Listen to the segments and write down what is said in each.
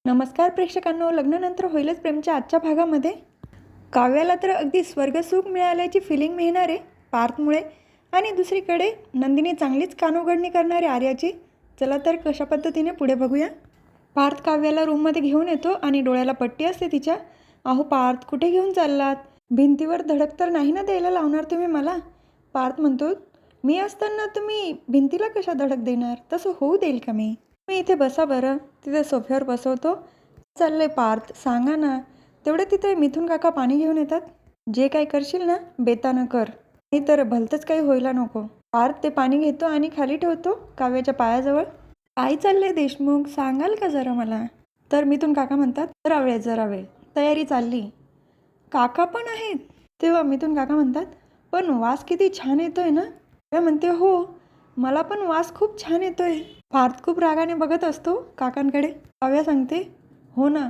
नमस्कार प्रेक्षकांनो, लग्नानंतर होईलच प्रेमच्या आजच्या भागामध्ये काव्याला तर अगदी स्वर्गसुख मिळाल्याची फिलिंग मिळणार आहे पार्थमुळे. आणि दुसरीकडे नंदिनी चांगलीच कानउघडणी करणार आहे आर्याची. चला तर कशा पद्धतीने पुढे बघूया. पार्थ काव्याला रूममध्ये घेऊन येतो आणि डोळ्याला पट्टी असते तिच्या. अहो पार्थ, कुठे घेऊन चाललात? भिंतीवर धडक तर नाही ना द्यायला लावणार तुम्ही मला? पार्थ म्हणतो, मी असताना तुम्ही भिंतीला कशा धडक देणार? तसं होऊ देईल का मी? मी इथे बसा बरं. तिथे सोफ्यावर बसवतो. चाललंय पार्थ, सांगा ना. तेवढे तिथे मिथून काका पाणी घेऊन येतात. जे काही करशील ना बेतानं कर, नाही तर भलतंच काही व्हायला नको. पार्थ ते पाणी घेतो आणि खाली ठेवतो काव्याच्या पायाजवळ. काय चाललंय देशमुख, सांगाल का जरा मला? तर मिथून काका म्हणतात, जरा वेळ तयारी चालली. काका पण आहेत. तेव्हा मिथून काका म्हणतात, पण वास किती छान येतोय ना? तेव्हा म्हणते, हो मला पण वास खूप छान येतोय. पार्थ खूप रागाने बघत असतो काकांकडे. काव्या सांगते, हो ना,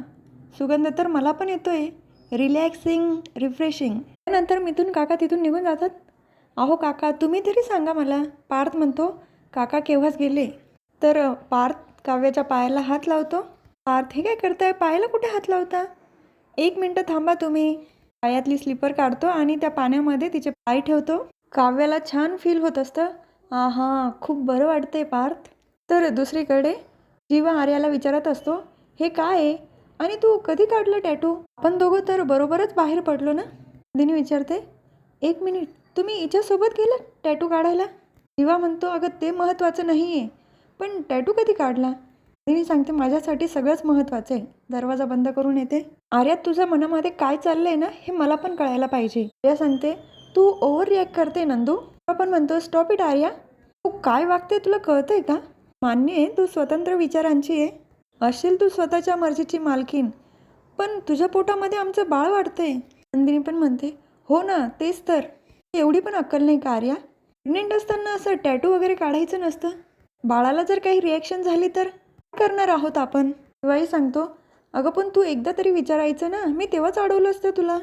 सुगंध तर मला पण येतोय. Relaxing, refreshing. त्यानंतर मिथून काका तिथून निघून जातात. अहो काका, तुम्ही तरी सांगा मला. पार्थ म्हणतो, काका केव्हाच गेले. तर पार्थ काव्याच्या पायाला हात लावतो. पार्थ, हे काय करताय? पायाला कुठे हात लावता? 1 मिनटं थांबा तुम्ही. पायातली स्लीपर काढतो आणि त्या पाण्यामध्ये तिचे पाय ठेवतो. काव्याला छान फील होत असतं. आहा, खूप बरं वाटतंय पार्थ. तर दुसरीकडे जीवा आर्याला विचारत असतो, हे काय आहे आणि तू कधी काढलं टॅटू? आपण दोघं तर बरोबरच बाहेर पडलो ना? दिनी विचारते, 1 मिनिट, तुम्ही हिच्यासोबत गेलात टॅटू काढायला? जीवा म्हणतो, अगं ते महत्त्वाचं नाही आहे, पण टॅटू कधी काढला? दिनी सांगते, माझ्यासाठी सगळंच महत्त्वाचं आहे. दरवाजा बंद करून येते. आर्या, तुझ्या मनामध्ये काय चाललंय ना हे मला पण कळायला पाहिजे. आर्या सांगते, तू ओव्हर रिॲक्ट करते नंदू. आपण म्हणतो, स्टॉप इट आर्या. तू काय वागते तुला कळतंय का? मान्य आहे तू स्वतंत्र विचारांची आहे, असेल तू स्वतःच्या मर्जीची मालकीन, पण तुझ्या पोटामध्ये आमचं बाळ वाढतंय. नंदिनी पण म्हणते, हो ना, तेच तर. एवढी पण अक्कल नाही का आर्या? प्रेग्नेंट असताना असं टॅटू वगैरे काढायचं नसतं. बाळाला जर काही रिॲक्शन झाली तर काय करणार आहोत आपण? शिवाई सांगतो, अगं पण तू एकदा तरी विचारायचं ना, मी तेव्हाच अडवलं असतं तुला.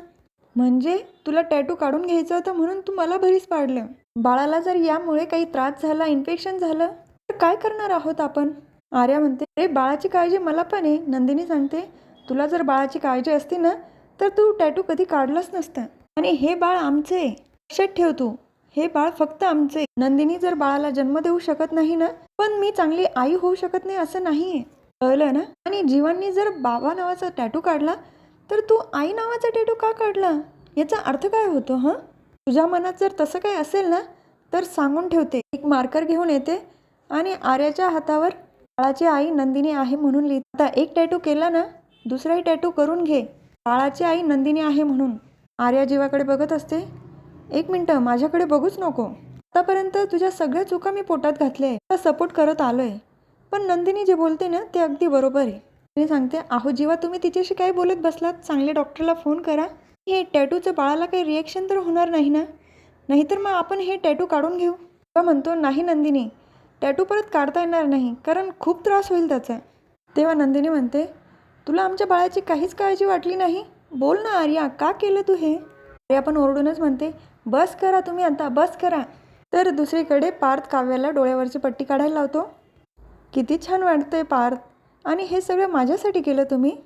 म्हणजे तुला टॅटू काढून घ्यायचं होतं म्हणून तू मला भरीस पाडलं. बाळाला जर यामुळे काही त्रास झाला, इन्फेक्शन झालं तर काय करणार आहोत आपण? आर्या म्हणते, अरे बाळाची काळजी मला पण आहे. नंदिनी सांगते, तुला जर बाळाची काळजी असती ना तर तू टॅटू कधी काढलंच नसतं. आणि हे बाळ आमचे आहे, लक्षात ठेव तू. हे बाळ फक्त आमचे. नंदिनी जर बाळाला जन्म देऊ शकत नाही ना, पण मी चांगली आई होऊ शकत नाही असं नाहीये, कळलं ना? आणि जीवांनी जर बाबा नावाचा टॅटू काढला तर तू आई नावाचा टॅटू का काढला? याचा अर्थ काय होतो? हं, तुझ्या मनात जर तसं काही असेल ना तर सांगून ठेवते. एक मार्कर घेऊन येते आणि आर्याच्या हातावर बाळाची आई नंदिनी आहे म्हणून लिहिते. आता एक टॅटू केला ना, दुसराही टॅटू करून घे, बाळाची आई नंदिनी आहे म्हणून. आर्या जीवाकडे बघत असते. 1 मिनटं, माझ्याकडे बघूच नको. आतापर्यंत तुझ्या सगळ्या चुका मी पोटात घातल्या, सपोर्ट करत आलोय, पण नंदिनी जे बोलते ना ते अगदी बरोबर आहे. मी सांगते, अहो जीवा, तुम्ही तिच्याशी काय बोलत बसलात? चांगले डॉक्टरला फोन करा. हे टॅटूचं बाळाला काही रिॲक्शन तर होणार नाही ना? नाहीतर मग आपण हे टॅटू काढून घेऊ. तेव्हा म्हणतो, नाही नंदिनी, टॅटू परत काढता येणार नाही, कारण खूप त्रास होईल त्याचा. तेव्हा नंदिनी म्हणते, तुला आमच्या बाळाची काहीच काळजी वाटली नाही? बोल ना आर्या, का केलं तू हे? आर्या पण ओरडूनच म्हणते, बस करा तुम्ही आता, बस करा. तर दुसरीकडे पार्थ काव्याला डोळ्यावरची पट्टी काढायला लावतो. किती छान वाटतंय पार्थ, आणि हे सगळं माझ्यासाठी केलं तुम्ही?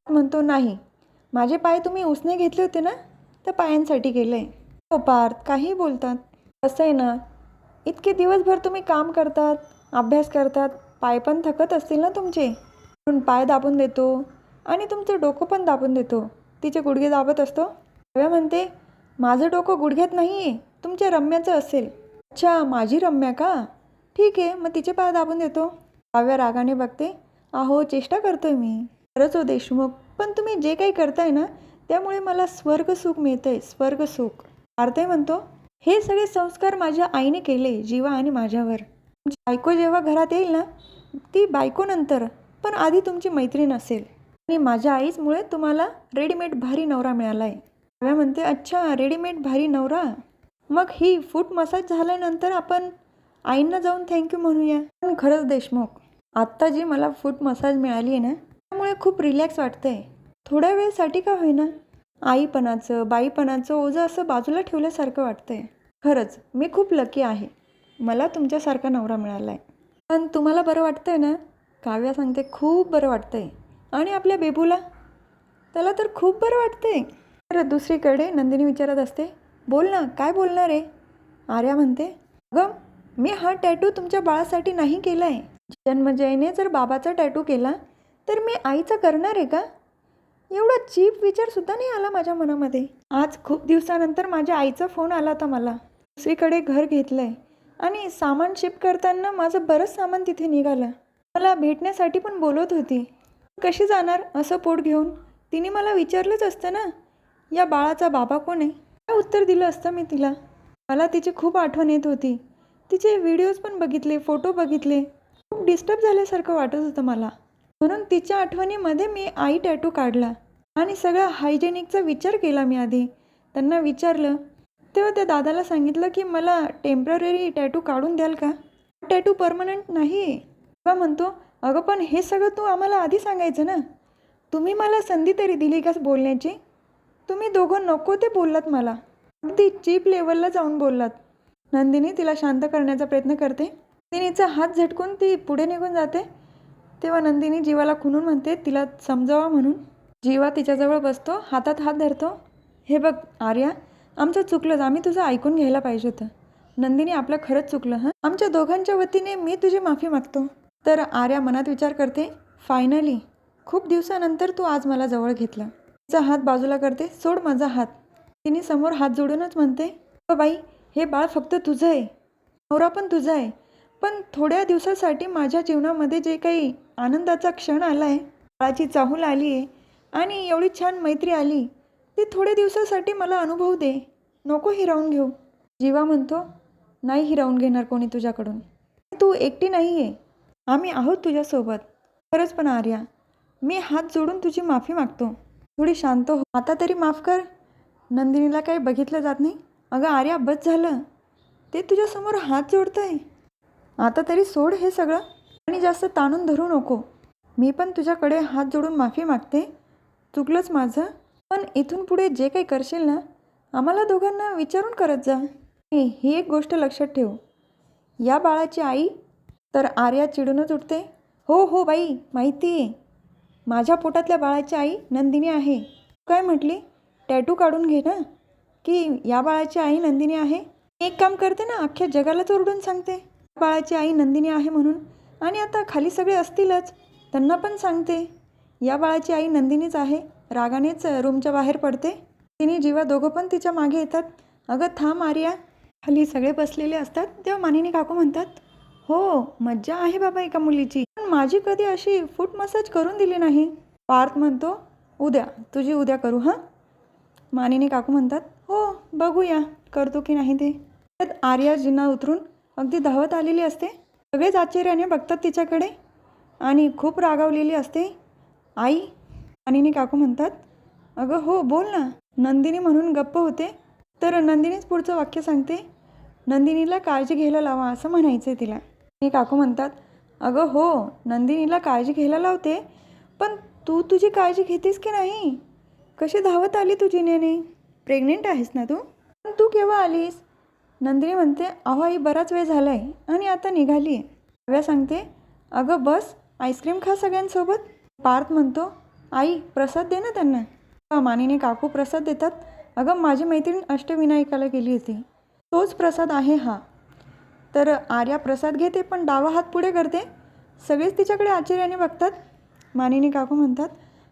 म्हणतो, नाही, माझे पाय तुम्ही उसने घेतले होते ना, त्या पायांसाठी केलंय. हो पार्थ, काही बोलतात. कसं आहे ना, इतके दिवसभर तुम्ही काम करतात, अभ्यास करतात, पाय पण थकत असतील ना तुमचे, म्हणून पाय दाबून देतो आणि तुमचं डोकं पण दाबून देतो. तिचे गुडघे दाबत असतो. काव्या म्हणते, माझं डोकं गुडघ्यात नाही आहे, तुमच्या रम्याचं असेल. अच्छा, माझी रम्या का? ठीक आहे, मग तिचे पाय दाबून देतो. काव्या रागाने बघते, अहो चेष्टा करतोय मी. खरंच हो देशमुख, पण तुम्ही जे काही करताय ना त्यामुळे मला स्वर्गसुख मिळतंय, स्वर्गसुख. पार्थही म्हणतो, हे सगळे संस्कार माझ्या आईने केले जीवा आणि माझ्यावर. तुमची बायको जेव्हा घरात येईल ना, ती बायको नंतर, पण आधी तुमची मैत्रीण असेल. आणि माझ्या आईचमुळे तुम्हाला रेडीमेड भारी नवरा मिळाला आहे. काव्या म्हणते, अच्छा, रेडीमेड भारी नवरा. मग ही फूट मसाज झाल्यानंतर आपण आईंना जाऊन थँक्यू म्हणूया. पण खरंच देशमुख, आत्ता जी मला फूट मसाज मिळाली आहे ना त्यामुळे खूप रिलॅक्स वाटतंय. थोड्या वेळेसाठी का होईना आईपणाचं, बाईपणाचं ओझं असं बाजूला ठेवल्यासारखं वाटतंय. खरंच मी खूप लकी आहे, मला तुमच्यासारखा नवरा मिळाला आहे. पण तुम्हाला बरं वाटतंय ना? काव्या सांगते, खूप बरं वाटतंय. आणि आपल्या बेबूला, त्याला तर खूप बरं वाटते. तर दुसरीकडे नंदिनी विचारत असते, बोल ना, काय बोलणार आहे? आर्या म्हणते, अगं मी हा टॅटू तुमच्या बाळासाठी नाही केला आहे. जन्मजयने जर बाबाचा टॅटू केला तर मी आईचा करणार आहे का? एवढा चीप विचारसुद्धा नाही आला माझ्या मनामध्ये. आज खूप दिवसानंतर माझ्या आईचा फोन आला होता मला. दुसरीकडे घर घेतलं आहे आणि सामान शिफ्ट करताना माझं बरंच सामान तिथे निघालं. मला भेटण्यासाठी पण बोलत होती. कशी जाणार असं पोट घेऊन? तिने मला विचारलंच असतं ना, या बाळाचा बाबा कोण आहे? काय उत्तर दिलं असतं मी तिला? मला तिची खूप आठवण येत होती. तिचे व्हिडिओज पण बघितले, फोटो बघितले. खूप डिस्टर्ब झाल्यासारखं वाटत होतं मला. म्हणून तिच्या आठवणीमध्ये मी आई टॅटू काढला आणि सगळा हायजेनिकचा विचार केला. मी आधी त्यांना विचारलं, तेव्हा त्या दादाला सांगितलं की मला टेम्पररी टॅटू काढून द्याल का? टॅटू परमनंट नाही आहे. तेव्हा म्हणतो, अगं पण हे सगळं तू आम्हाला आधी सांगायचं ना. तुम्ही मला संधी तरी दिली का बोलण्याची? तुम्ही दोघं नको ते बोललात मला. अगदी चीप लेवलला जाऊन बोललात. नंदिनी तिला शांत करण्याचा प्रयत्न करते. नंदिनीचा हात झटकून ती पुढे निघून जाते. तेव्हा नंदिनी जीवाला खुनून म्हणते तिला समजावा म्हणून. जीवा तिच्याजवळ बसतो, हातात हात धरतो. हे बघ आर्या, आमचं चुकलंच, आम्ही तुझं ऐकून घ्यायला पाहिजे होतं. नंदिनी, आपलं खरंच चुकलं. हां, आमच्या दोघांच्या वतीने मी तुझी माफी मागतो. तर आर्या मनात विचार करते, फायनली खूप दिवसानंतर तू आज मला जवळ घेतलं. तिचा हात बाजूला करते, सोड माझा हात. तिने समोर हात जोडूनच म्हणते, अ बाई, हे बाळ फक्त तुझं आहे, नवरा पण तुझा आहे. पण थोड्या दिवसासाठी माझ्या जीवनामध्ये जे काही आनंदाचा क्षण आला आहे, बाळाची चाहूल आली आहे आणि एवढी छान मैत्री आली, ती थोड्या दिवसासाठी मला अनुभव दे, नको हिरावून घेऊ. जीवा म्हणतो, नाही हिरावून घेणार कोणी तुझ्याकडून. तू एकटी नाही आहे, आम्ही आहोत तुझ्यासोबत. खरंच पण आर्या, मी हात जोडून तुझी माफी मागतो. थोडी शांत हो, आता तरी माफ कर. नंदिनीला काही बघितलं जात नाही. अगं आर्या, बस झालं, ते तुझ्यासमोर हात जोडतंय. आता तरी सोड हे सगळं आणि जास्त ताणून धरू नको. मी पण तुझ्याकडे हात जोडून माफी मागते. चुकलंच माझं, पण इथून पुढे जे काही करशील ना, आम्हाला दोघांना विचारून करत जा. ही एक गोष्ट लक्षात ठेव, या बाळाची आई. तर आर्या चिडूनच उठते. हो हो बाई, माहिती आहे, माझ्या पोटातल्या बाळाची आई नंदिनी आहे. काय म्हटली? टॅटू काढून घे ना, की या बाळाची आई नंदिनी आहे. एक काम करते ना, अख्ख्या जगालाच ओरडून सांगते बाळाची आई नंदिनी आहे म्हणून. आणि आता खाली सगळे असतीलच, त्यांना पण सांगते या बाळाची आई नंदिनीच आहे. रागानेच रूमच्या बाहेर पडते. तिने जीवा दोघं पण तिच्या मागे येतात. अगं थांब आर्या. खाली सगळे बसलेले असतात तेव्हा मानिनी काकू म्हणतात, हो मज्जा आहे बाबा एका मुलीची, पण माझी कधी अशी फूट मसाज करून दिली नाही. पार्थ म्हणतो, उद्या, तुझी उद्या करू. हां. मानिनी काकू म्हणतात, हो बघूया करतो की नाही ते. त्यात आर्या जिना उतरून अगदी धावत आलेली असते. सगळेच आश्चर्याने बघतात तिच्याकडे आणि खूप रागावलेली असते. आई. मानिनी काकू म्हणतात, अगं हो बोल ना. नंदिनी म्हणून गप्प होते. तर नंदिनीच पुढचं वाक्य सांगते, नंदिनीला काळजी घ्यायला लावा असं म्हणायचं आहे तिला. आणि काकू म्हणतात, अगं हो, नंदिनीला काळजी घ्यायला लावते, पण तू तुझी काळजी घेतेस की नाही? कशी धावत आली तू जिन्याने? प्रेग्नेंट आहेस ना तू? पण तू केव्हा आलीस? नंदिनी म्हणते, अहो आई, बराच वेळ झाला आहे आणि आता निघाली आहे. काव्या सांगते, अगं बस, आईस्क्रीम खा सगळ्यांसोबत. पार्थ म्हणतो, आई प्रसाद दे ना त्यांना. मानिनी काकू प्रसाद देतात. अगं माझी मैत्रीण अष्टविनायकाला गेली होती, तोच प्रसाद आहे हा. तर आर्या प्रसाद घेते पण डावा हात पुढे करते. सगळेच तिच्याकडे आश्चर्याने बघतात. मानिनी काकू म्हणतात,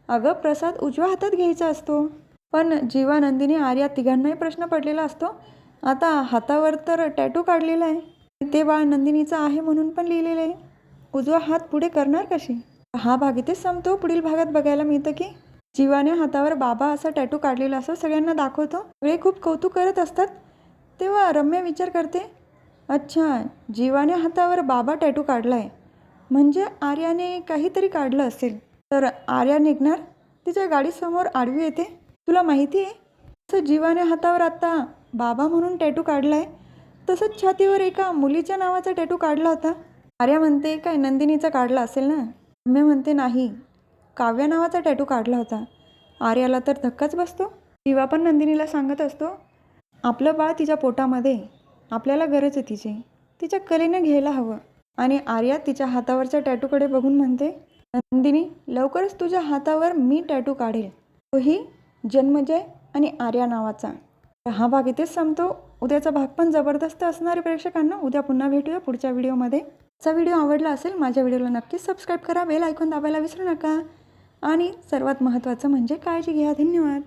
अगं प्रसाद उजव्या हातात घ्यायचा असतो. पण जीवा, नंदिनी, आर्या तिघांनाही प्रश्न पडलेला असतो. आता हातावर तर टॅटू काढलेला आहे, ते बाळ नंदिनीचं आहे म्हणून पण लिहिलेलं आहे, उजवा हात पुढे करणार कशी? हा भाग इथेच संपतो. पुढील भागात बघायला मिळतं की जीवाने हातावर बाबा असा टॅटू काढलेला असं सगळ्यांना दाखवतो. सगळे खूप कौतुक करत असतात. तेव्हा रम्या विचार करते, अच्छा, जीवाने हातावर बाबा टॅटू काढला आहे म्हणजे आर्याने काहीतरी काढलं असेल. तर आर्या निघणार, तिच्या गाडीसमोर आडवी येते. तुला माहिती आहे, तसं जीवाने हातावर आत्ता बाबा म्हणून टॅटू काढला आहे, तसंच छातीवर एका मुलीच्या नावाचा टॅटू काढला होता. आर्या म्हणते, काय नंदिनीचा काढला असेल ना? रम्या म्हणते, नाही, काव्या नावाचा टॅटू काढला होता. आर्याला तर धक्काच बसतो. जीवा पण नंदिनीला सांगत असतो, आपलं बाळ तिच्या पोटामध्ये, आपल्याला गरज आहे तिची, तिच्या कलेनं घ्यायला हवं. आणि आर्या तिच्या हातावरच्या टॅटूकडे बघून म्हणते, नंदिनी, लवकरच तुझ्या हातावर मी टॅटू काढेल, तोही जन्मजय आणि आर्या नावाचा. हा भाग इथेच संपतो. उद्याचा भाग पण जबरदस्त असणार आहे प्रेक्षकांना. उद्या पुन्हा भेटूया पुढच्या व्हिडिओमध्ये. आजचा व्हिडिओ आवडला असेल, माझ्या व्हिडिओला नक्कीच सबस्क्राईब करा, बेल आयकॉन दाबायला विसरू नका आणि सर्वात महत्त्वाचं म्हणजे काळजी घ्या. धन्यवाद.